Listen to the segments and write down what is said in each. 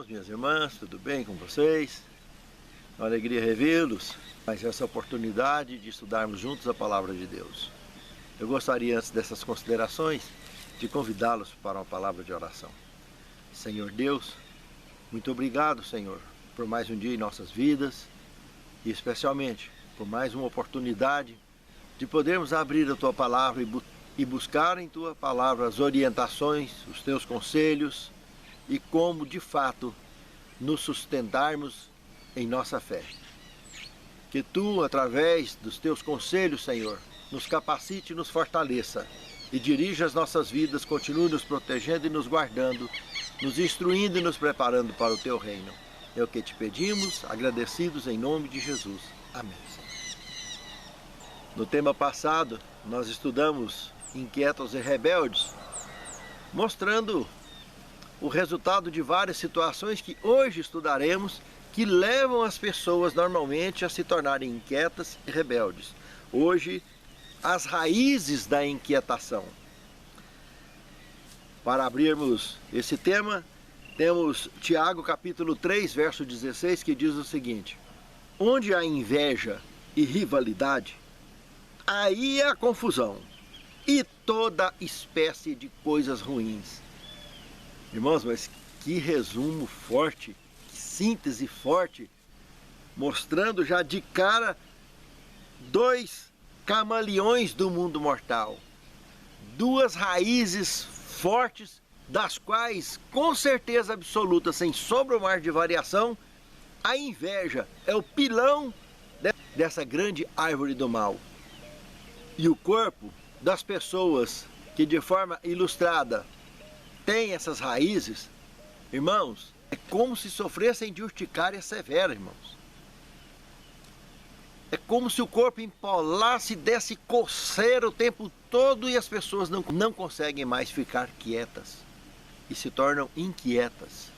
Minhas irmãs, tudo bem com vocês? É uma alegria revê-los, mas essa oportunidade de estudarmos juntos a Palavra de Deus. Eu gostaria, antes dessas considerações, de convidá-los para uma palavra de oração. Senhor Deus, muito obrigado, Senhor, por mais um dia em nossas vidas e especialmente por mais uma oportunidade de podermos abrir a Tua Palavra e buscar em Tua Palavra as orientações, os Teus conselhos e como, de fato, nos sustentarmos em nossa fé. Que Tu, através dos Teus conselhos, Senhor, nos capacite e nos fortaleça e dirija as nossas vidas, continue nos protegendo e nos guardando, nos instruindo e nos preparando para o Teu reino. É o que Te pedimos, agradecidos em nome de Jesus. Amém. No tema passado, nós estudamos inquietos e rebeldes, mostrando o resultado de várias situações que hoje estudaremos, que levam as pessoas normalmente a se tornarem inquietas e rebeldes. Hoje, as raízes da inquietação. Para abrirmos esse tema, temos Tiago capítulo 3, verso 16, que diz o seguinte: onde há inveja e rivalidade, aí há confusão e toda espécie de coisas ruins. Irmãos, mas que resumo forte, que síntese forte, mostrando já de cara dois camaleões do mundo mortal, duas raízes fortes, das quais, com certeza absoluta, sem sombra ou mar de variação, a inveja é o pilão dessa grande árvore do mal. E o corpo das pessoas que, de forma ilustrada, tem essas raízes, irmãos, é como se sofressem de urticária severa, irmãos. É como se o corpo empolasse e desse coceira o tempo todo e as pessoas não conseguem mais ficar quietas e se tornam inquietas.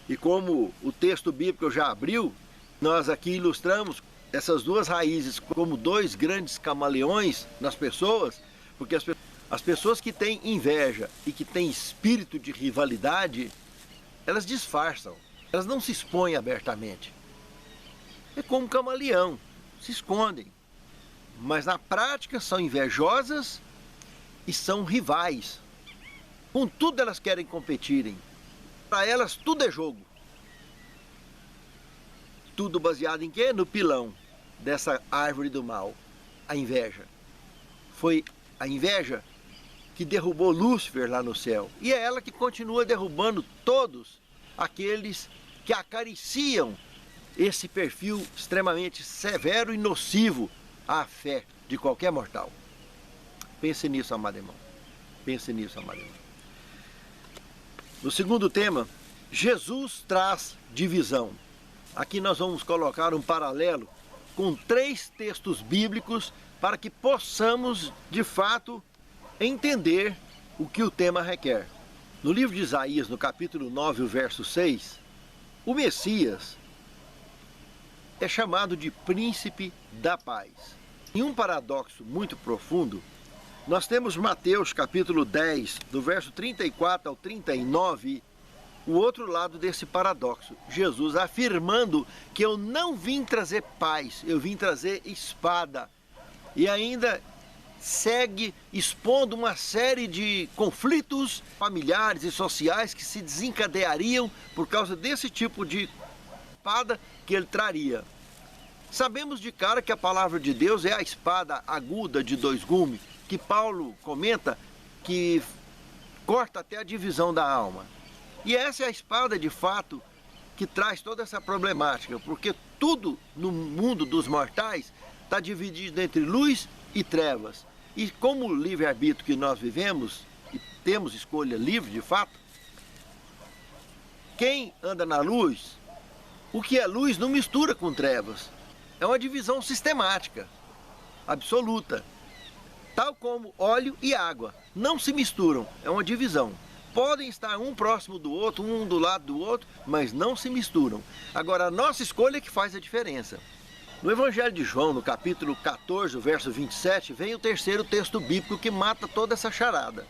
E como o texto bíblico já abriu, nós aqui ilustramos essas duas raízes como dois grandes camaleões nas pessoas, porque as pessoas que têm inveja e que têm espírito de rivalidade, elas disfarçam, elas não se expõem abertamente. É como um camaleão, se escondem, mas na prática são invejosas e são rivais. Com tudo elas querem competirem. Para elas tudo é jogo. Tudo baseado em quê? No pilão dessa árvore do mal, a inveja. Foi a inveja que derrubou Lúcifer lá no céu. E é ela que continua derrubando todos aqueles que acariciam esse perfil extremamente severo e nocivo à fé de qualquer mortal. Pense nisso, amado irmão. Pense nisso, amado irmão. No segundo tema, Jesus traz divisão. Aqui nós vamos colocar um paralelo com 3 textos bíblicos para que possamos, de fato, entender o que o tema requer. No livro de Isaías, no capítulo 9, o verso 6, o Messias é chamado de príncipe da paz. Em um paradoxo muito profundo, nós temos Mateus capítulo 10, do verso 34 ao 39, o outro lado desse paradoxo. Jesus afirmando que eu não vim trazer paz, eu vim trazer espada. E ainda segue expondo uma série de conflitos familiares e sociais que se desencadeariam por causa desse tipo de espada que ele traria. Sabemos de cara que a palavra de Deus é a espada aguda de dois gumes, que Paulo comenta que corta até a divisão da alma. E essa é a espada de fato que traz toda essa problemática, porque tudo no mundo dos mortais está dividido entre luz e trevas. E como o livre-arbítrio que nós vivemos, e temos escolha livre de fato, quem anda na luz, o que é luz não mistura com trevas. É uma divisão sistemática, absoluta. Tal como óleo e água, não se misturam, é uma divisão. Podem estar um próximo do outro, um do lado do outro, mas não se misturam. Agora, a nossa escolha é que faz a diferença. No Evangelho de João, no capítulo 14, o verso 27, vem o terceiro texto bíblico que mata toda essa charada.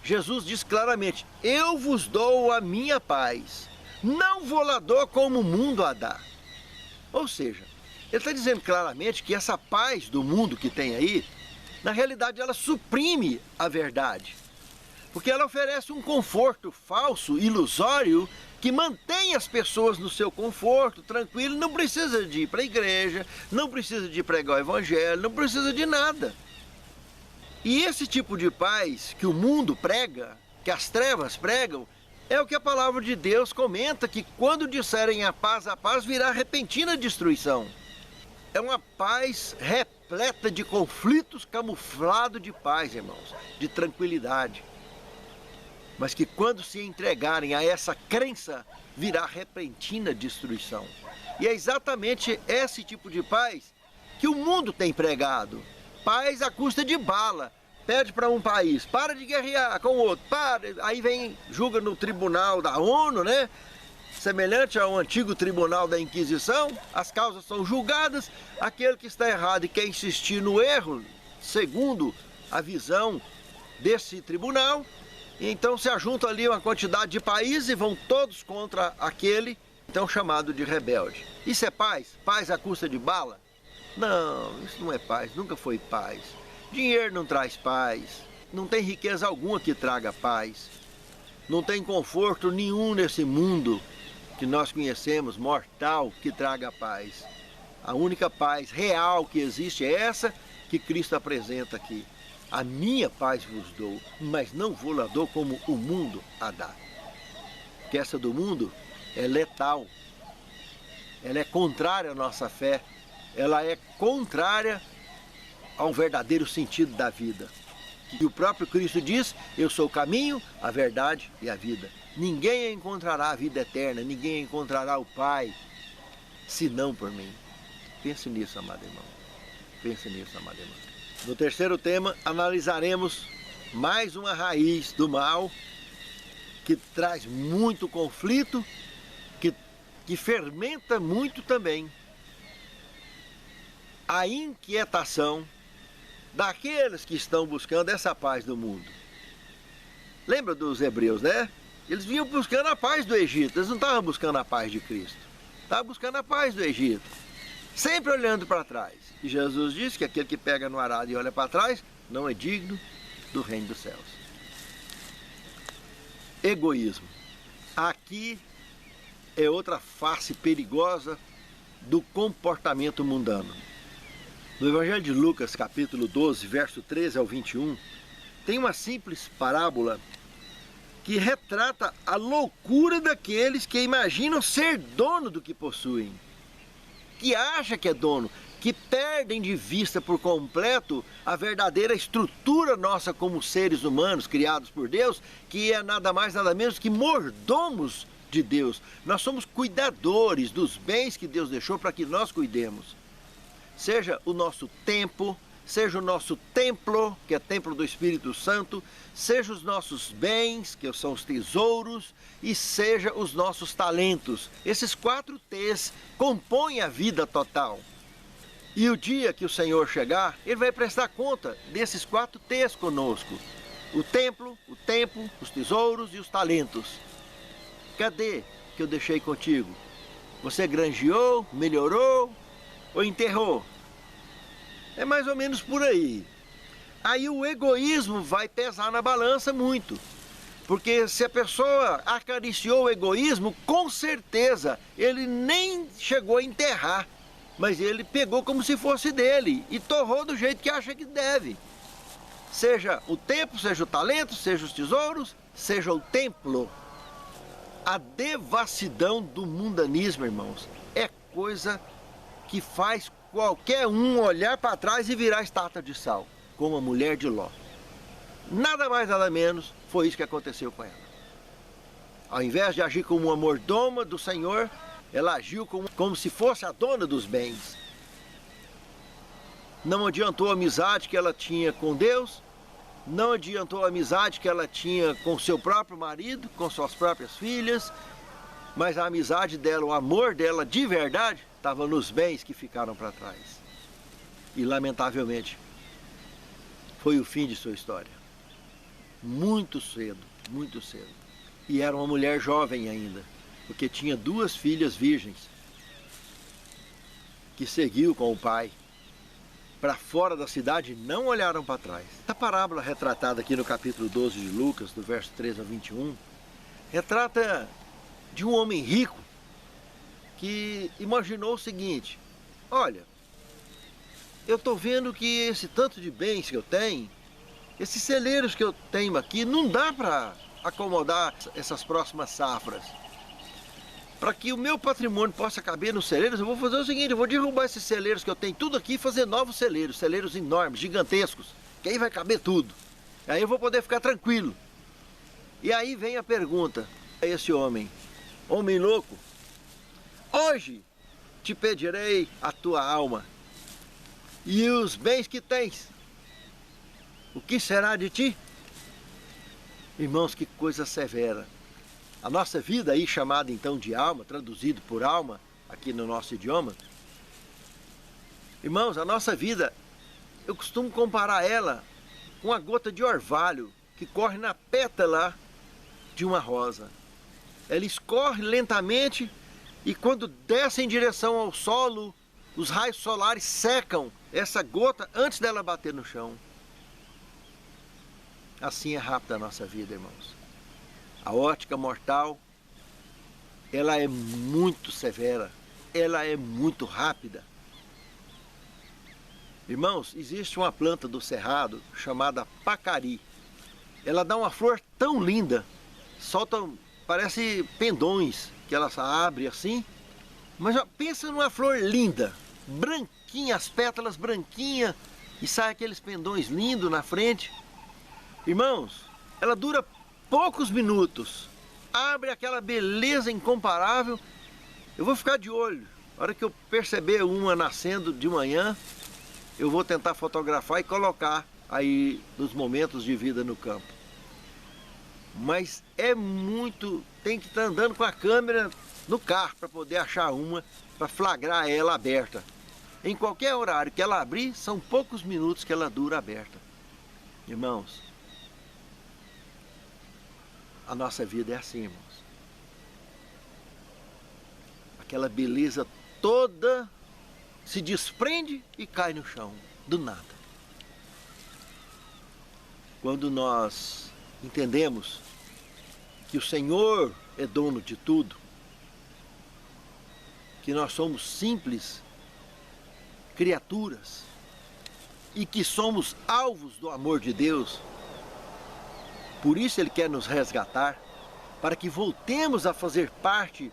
Jesus diz claramente, eu vos dou a minha paz, não vou lá dou como o mundo a dá. Ou seja, ele está dizendo claramente que essa paz do mundo que tem aí, na realidade ela suprime a verdade. Porque ela oferece um conforto falso, ilusório, que mantém as pessoas no seu conforto, tranquilo, não precisa de ir para a igreja, não precisa de pregar o evangelho, não precisa de nada. E esse tipo de paz que o mundo prega, que as trevas pregam, é o que a palavra de Deus comenta, que quando disserem a paz virá repentina destruição. É uma paz repleta de conflitos, camuflado de paz, irmãos, de tranquilidade. Mas que quando se entregarem a essa crença, virá repentina destruição. E é exatamente esse tipo de paz que o mundo tem pregado. Paz à custa de bala. Pede para um país, para de guerrear com o outro, para. Aí vem, julga no tribunal da ONU, né? Semelhante ao antigo tribunal da Inquisição, as causas são julgadas, aquele que está errado e quer insistir no erro, segundo a visão desse tribunal, então se ajunta ali uma quantidade de países e vão todos contra aquele, então chamado de rebelde. Isso é paz? Paz à custa de bala? Não, isso não é paz, nunca foi paz. Dinheiro não traz paz, não tem riqueza alguma que traga paz, não tem conforto nenhum nesse mundo que nós conhecemos, mortal, que traga paz. A única paz real que existe é essa que Cristo apresenta aqui. A minha paz vos dou, mas não vou lá dou como o mundo a dá. Porque essa do mundo é letal, ela é contrária à nossa fé, ela é contrária ao verdadeiro sentido da vida. E o próprio Cristo diz, eu sou o caminho, a verdade e a vida. Ninguém encontrará a vida eterna, ninguém encontrará o Pai, senão por mim. Pense nisso, amado irmão. Pense nisso, amado irmão. No terceiro tema, analisaremos mais uma raiz do mal que traz muito conflito, que fermenta muito também a inquietação daqueles que estão buscando essa paz do mundo. Lembra dos hebreus, né? Eles vinham buscando a paz do Egito, eles não estavam buscando a paz de Cristo, estavam buscando a paz do Egito, sempre olhando para trás. E Jesus disse que aquele que pega no arado e olha para trás não é digno do reino dos céus. Egoísmo. Aqui é outra face perigosa do comportamento mundano. No Evangelho de Lucas, capítulo 12, verso 13 ao 21, tem uma simples parábola que retrata a loucura daqueles que imaginam ser dono do que possuem, que acham que é dono, que perdem de vista por completo a verdadeira estrutura nossa como seres humanos criados por Deus, que é nada mais nada menos que mordomos de Deus. Nós somos cuidadores dos bens que Deus deixou para que nós cuidemos. Seja o nosso tempo, seja o nosso templo, que é templo do Espírito Santo, seja os nossos bens, que são os tesouros, e seja os nossos talentos. Esses 4 T's compõem a vida total. E o dia que o Senhor chegar, Ele vai prestar conta desses 4 T's conosco. O templo, o tempo, os tesouros e os talentos. Cadê que eu deixei contigo? Você granjeou, melhorou ou enterrou? É mais ou menos por aí. Aí o egoísmo vai pesar na balança muito. Porque se a pessoa acariciou o egoísmo, com certeza ele nem chegou a enterrar. Mas ele pegou como se fosse dele e torrou do jeito que acha que deve. Seja o tempo, seja o talento, seja os tesouros, seja o templo. A devassidão do mundanismo, irmãos, é coisa que faz qualquer um olhar para trás e virar estátua de sal, como a mulher de Ló. Nada mais, nada menos, foi isso que aconteceu com ela. Ao invés de agir como uma mordoma do Senhor, ela agiu como se fosse a dona dos bens. Não adiantou a amizade que ela tinha com Deus, não adiantou a amizade que ela tinha com seu próprio marido, com suas próprias filhas, mas a amizade dela, o amor dela de verdade, estava nos bens que ficaram para trás. E lamentavelmente, foi o fim de sua história. Muito cedo, muito cedo. E era uma mulher jovem ainda, porque tinha 2 filhas virgens, que seguiu com o pai para fora da cidade e não olharam para trás. A parábola retratada aqui no capítulo 12 de Lucas, do verso 13 ao 21, retrata de um homem rico que imaginou o seguinte: olha, eu estou vendo que esse tanto de bens que eu tenho, esses celeiros que eu tenho aqui, não dá para acomodar essas próximas safras. Para que o meu patrimônio possa caber nos celeiros, eu vou fazer o seguinte: eu vou derrubar esses celeiros que eu tenho tudo aqui e fazer novos celeiros, celeiros enormes, gigantescos, que aí vai caber tudo. Aí eu vou poder ficar tranquilo. E aí vem a pergunta a esse homem: homem louco, hoje te pedirei a tua alma e os bens que tens, o que será de ti? Irmãos, que coisa severa. A nossa vida aí, chamada então de alma, traduzido por alma, aqui no nosso idioma. Irmãos, a nossa vida, eu costumo comparar ela com uma gota de orvalho que corre na pétala de uma rosa. Ela escorre lentamente e quando desce em direção ao solo, os raios solares secam essa gota antes dela bater no chão. Assim é rápida a nossa vida, irmãos. A ótica mortal, ela é muito severa, ela é muito rápida. Irmãos, existe uma planta do cerrado chamada pacari. Ela dá uma flor tão linda, solta, parece pendões, que ela abre assim. Mas ó, pensa numa flor linda, branquinha, as pétalas branquinhas, e sai aqueles pendões lindos na frente. Irmãos, ela dura poucos minutos, abre aquela beleza incomparável. Eu vou ficar de olho. Na hora que eu perceber uma nascendo de manhã, eu vou tentar fotografar e colocar aí nos momentos de vida no campo. Mas é muito, tem que estar andando com a câmera no carro para poder achar uma, para flagrar ela aberta. Em qualquer horário que ela abrir, são poucos minutos que ela dura aberta. Irmãos, a nossa vida é assim, irmãos. Aquela beleza toda se desprende e cai no chão, do nada. Quando nós entendemos que o Senhor é dono de tudo, que nós somos simples criaturas e que somos alvos do amor de Deus, por isso Ele quer nos resgatar, para que voltemos a fazer parte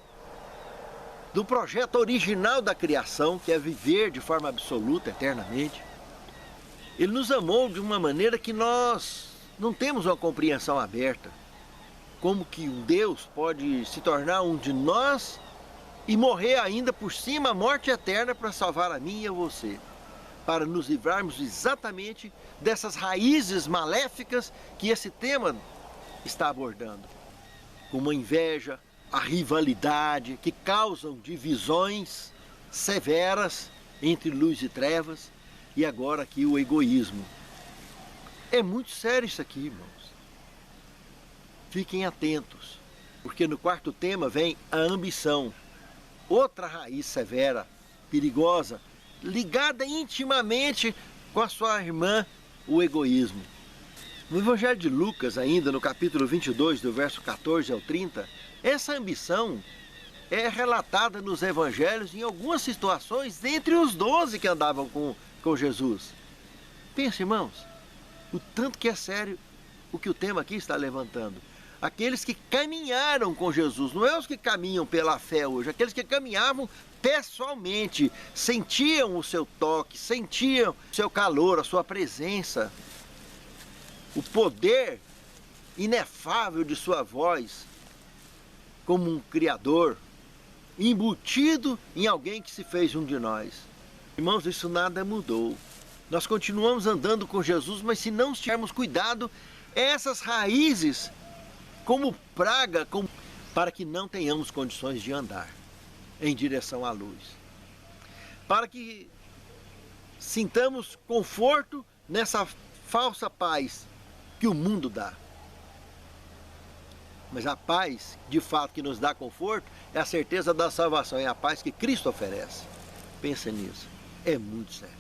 do projeto original da criação, que é viver de forma absoluta, eternamente. Ele nos amou de uma maneira que nós não temos uma compreensão aberta. Como que um Deus pode se tornar um de nós e morrer ainda por cima a morte eterna para salvar a mim e a você? para nos livrarmos exatamente dessas raízes maléficas que esse tema está abordando, como a inveja, a rivalidade, que causam divisões severas entre luz e trevas, e agora aqui o egoísmo. É muito sério isso aqui, irmãos. Fiquem atentos, porque no quarto tema vem a ambição, outra raiz severa, perigosa, ligada intimamente com a sua irmã, o egoísmo. No Evangelho de Lucas, ainda no capítulo 22, do verso 14 ao 30, essa ambição é relatada nos evangelhos em algumas situações entre os 12 que andavam com Jesus. Pense, irmãos, o tanto que é sério o que o tema aqui está levantando. Aqueles que caminharam com Jesus, não é os que caminham pela fé hoje, aqueles que caminhavam pessoalmente, sentiam o seu toque, sentiam o seu calor, a sua presença, o poder inefável de sua voz, como um Criador, embutido em alguém que se fez um de nós. Irmãos, isso nada mudou. Nós continuamos andando com Jesus, mas se não tivermos cuidado, essas raízes, como praga, para que não tenhamos condições de andar em direção à luz. Para que sintamos conforto nessa falsa paz que o mundo dá. Mas a paz, de fato, que nos dá conforto, é a certeza da salvação, é a paz que Cristo oferece. Pensa nisso, é muito sério.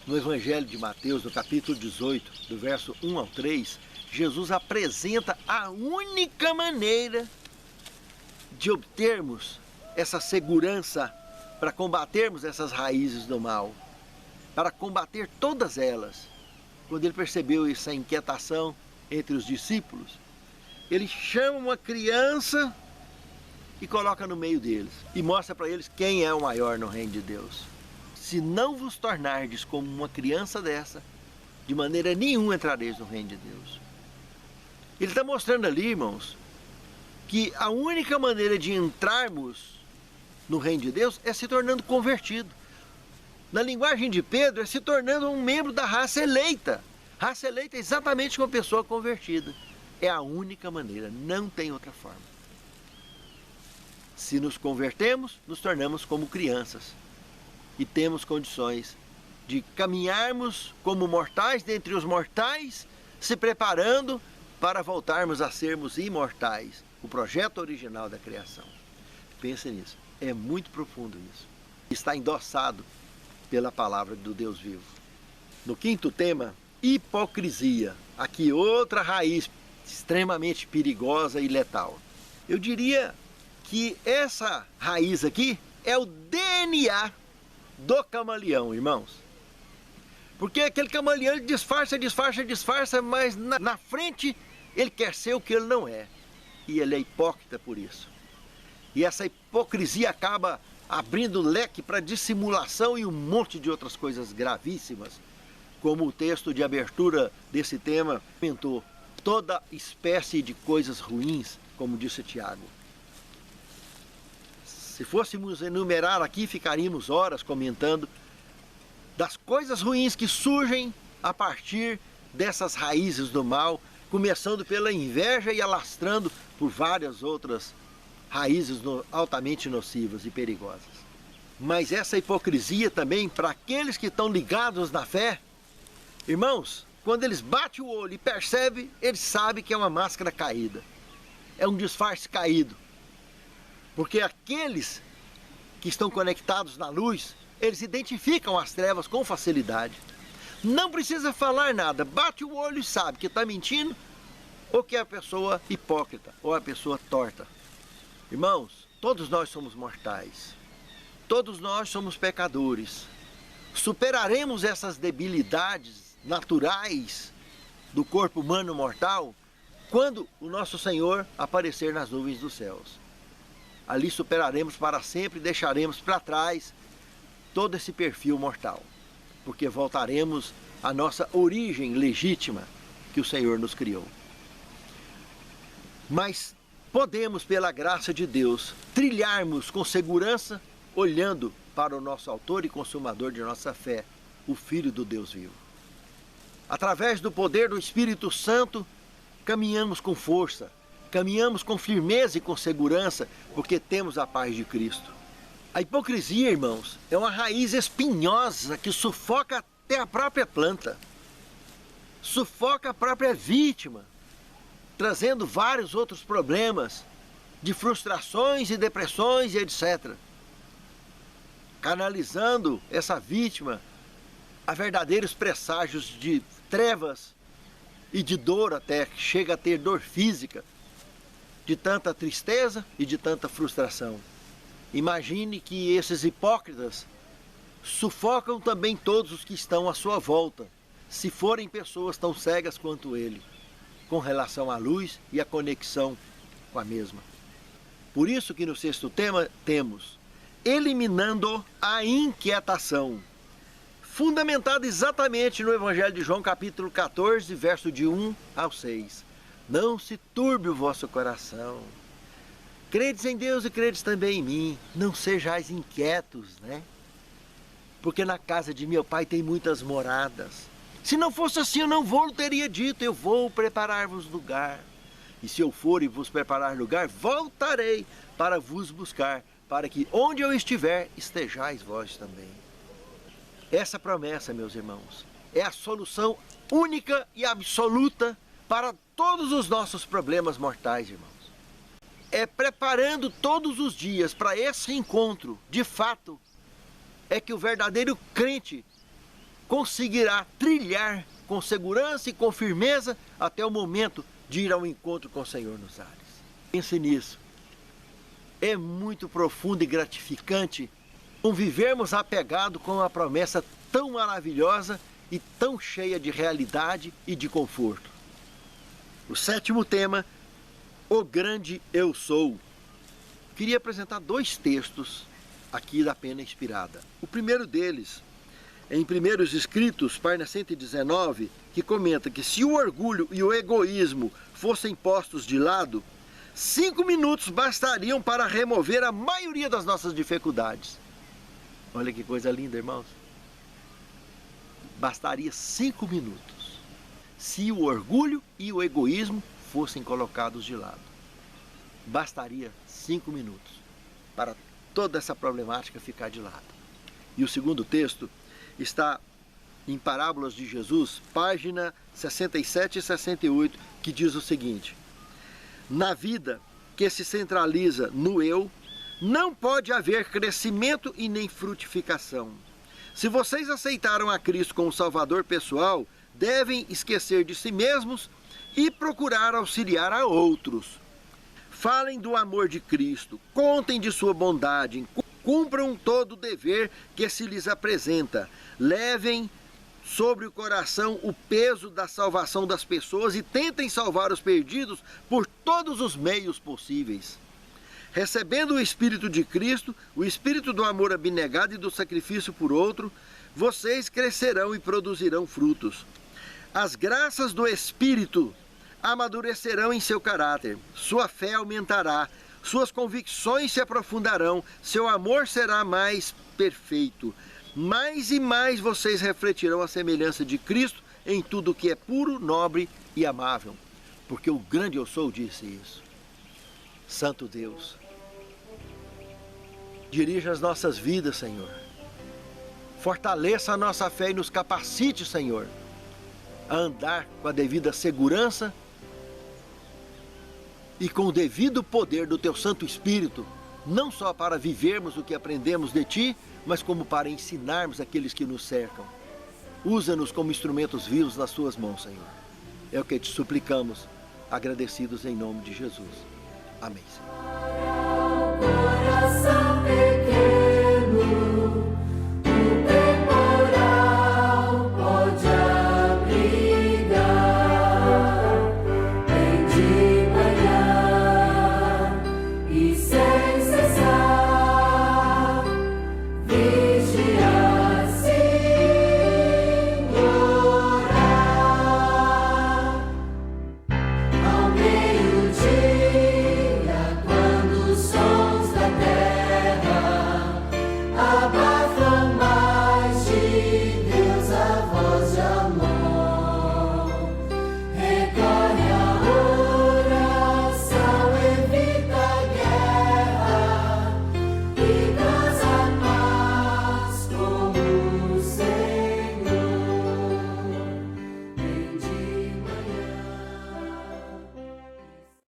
No Evangelho de Mateus, no capítulo 18, do verso 1 ao 3, Jesus apresenta a única maneira de obtermos essa segurança para combatermos essas raízes do mal, para combater todas elas. Quando ele percebeu essa inquietação entre os discípulos, ele chama uma criança e coloca no meio deles e mostra para eles quem é o maior no reino de Deus. Se não vos tornardes como uma criança dessa, de maneira nenhuma entrareis no reino de Deus. Ele está mostrando ali, irmãos, que a única maneira de entrarmos no reino de Deus é se tornando convertido. Na linguagem de Pedro, é se tornando um membro da raça eleita. Raça eleita é exatamente uma pessoa convertida. É a única maneira, não tem outra forma. Se nos convertemos, nos tornamos como crianças e temos condições de caminharmos como mortais dentre os mortais, se preparando para voltarmos a sermos imortais, o projeto original da criação. Pense nisso, é muito profundo isso. Está endossado pela palavra do Deus vivo. No quinto tema, hipocrisia. Aqui outra raiz extremamente perigosa e letal. Eu diria que essa raiz aqui é o DNA do camaleão, irmãos. Porque aquele camaleão ele disfarça, mas na frente ele quer ser o que ele não é. E ele é hipócrita por isso. E essa hipocrisia acaba abrindo leque para dissimulação e um monte de outras coisas gravíssimas, como o texto de abertura desse tema comentou. Toda espécie de coisas ruins, como disse Tiago. Se fôssemos enumerar aqui, ficaríamos horas comentando das coisas ruins que surgem a partir dessas raízes do mal, começando pela inveja e alastrando por várias outras raízes altamente nocivas e perigosas. Mas essa hipocrisia também, para aqueles que estão ligados na fé, irmãos, quando eles batem o olho e percebem, eles sabem que é uma máscara caída. É um disfarce caído. Porque aqueles que estão conectados na luz, eles identificam as trevas com facilidade. Não precisa falar nada, bate o olho e sabe que está mentindo, ou que é a pessoa hipócrita, ou a pessoa torta. Irmãos, todos nós somos mortais. Todos nós somos pecadores. Superaremos essas debilidades naturais do corpo humano mortal quando o nosso Senhor aparecer nas nuvens dos céus. Ali superaremos para sempre e deixaremos para trás todo esse perfil mortal, porque voltaremos à nossa origem legítima que o Senhor nos criou. Mas podemos, pela graça de Deus, trilharmos com segurança, olhando para o nosso autor e consumador de nossa fé, o Filho do Deus vivo. Através do poder do Espírito Santo, caminhamos com força, caminhamos com firmeza e com segurança, porque temos a paz de Cristo. A hipocrisia, irmãos, é uma raiz espinhosa que sufoca até a própria planta, sufoca a própria vítima, trazendo vários outros problemas de frustrações e depressões e etc. Canalizando essa vítima a verdadeiros presságios de trevas e de dor, até que chega a ter dor física, de tanta tristeza e de tanta frustração. Imagine que esses hipócritas sufocam também todos os que estão à sua volta, se forem pessoas tão cegas quanto ele, com relação à luz e à conexão com a mesma. Por isso que no sexto tema temos eliminando a inquietação, fundamentado exatamente no Evangelho de João, capítulo 14, verso de 1 ao 6. Não se turbe o vosso coração. Credes em Deus e credes também em mim. Não sejais inquietos, né? Porque na casa de meu pai tem muitas moradas. Se não fosse assim, eu não vou, teria dito, eu vou preparar-vos lugar. E se eu for e vos preparar lugar, voltarei para vos buscar, para que onde eu estiver, estejais vós também. Essa promessa, meus irmãos, é a solução única e absoluta para todos os nossos problemas mortais, irmãos. É preparando todos os dias para esse encontro, de fato, é que o verdadeiro crente conseguirá trilhar com segurança e com firmeza até o momento de ir ao encontro com o Senhor nos ares. Pense nisso. É muito profundo e gratificante convivermos apegado com uma promessa tão maravilhosa e tão cheia de realidade e de conforto. O sétimo tema, o grande eu sou. Queria apresentar dois textos aqui da Pena Inspirada. O primeiro deles, em Primeiros Escritos, página 119, que comenta que se o orgulho e o egoísmo fossem postos de lado, 5 minutos bastariam para remover a maioria das nossas dificuldades. Olha que coisa linda, irmãos. Bastaria 5 minutos se o orgulho e o egoísmo fossem colocados de lado. Bastaria 5 minutos para toda essa problemática ficar de lado. E o segundo texto está em Parábolas de Jesus, página 67 e 68, que diz o seguinte: na vida que se centraliza no eu, não pode haver crescimento e nem frutificação. Se vocês aceitaram a Cristo como Salvador pessoal, devem esquecer de si mesmos e procurar auxiliar a outros. Falem do amor de Cristo, contem de sua bondade, cumpram todo o dever que se lhes apresenta, levem sobre o coração o peso da salvação das pessoas e tentem salvar os perdidos por todos os meios possíveis. Recebendo o Espírito de Cristo, o Espírito do amor abnegado e do sacrifício por outro, vocês crescerão e produzirão frutos. As graças do Espírito amadurecerão em seu caráter, sua fé aumentará, suas convicções se aprofundarão, seu amor será mais perfeito. Mais e mais vocês refletirão a semelhança de Cristo em tudo que é puro, nobre e amável. Porque o grande eu sou disse isso. Santo Deus, dirija as nossas vidas, Senhor. Fortaleça a nossa fé e nos capacite, Senhor, a andar com a devida segurança e com o devido poder do Teu Santo Espírito, não só para vivermos o que aprendemos de Ti, mas como para ensinarmos aqueles que nos cercam. Usa-nos como instrumentos vivos nas Suas mãos, Senhor. É o que te suplicamos, agradecidos em nome de Jesus. Amém, Senhor.